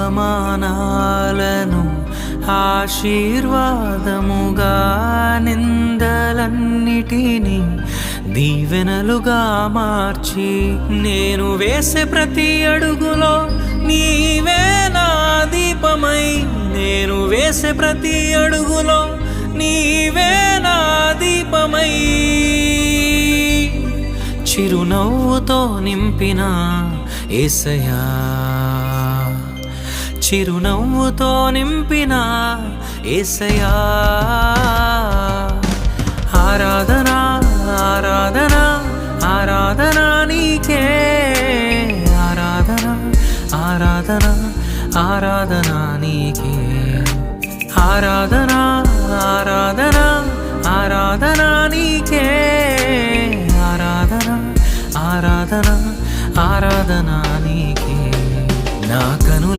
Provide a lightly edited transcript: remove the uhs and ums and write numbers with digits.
అవమానాలను ఆశీర్వాదముగా, నిందలన్నిటినీ దీవెనలుగా మార్చి, నేను వేసే ప్రతి అడుగులో నీవే నా దీపమై, నేను వేసే ప్రతి అడుగులో నీవే నా దీపమై, చిరునవ్వుతో నింపిన యేసయ్యా, చిరునవ్వుతో నింపిన యేసయ్యా. ఆరాధన ఆరాధన ఆరాధన నీకే, ఆరాధన ఆరాధన ఆరాధన నీకే, ఆరాధన ఆరాధన ఆరాధన నీకే, ఆరాధన ఆరాధన ఆరాధన నీకే. నా కను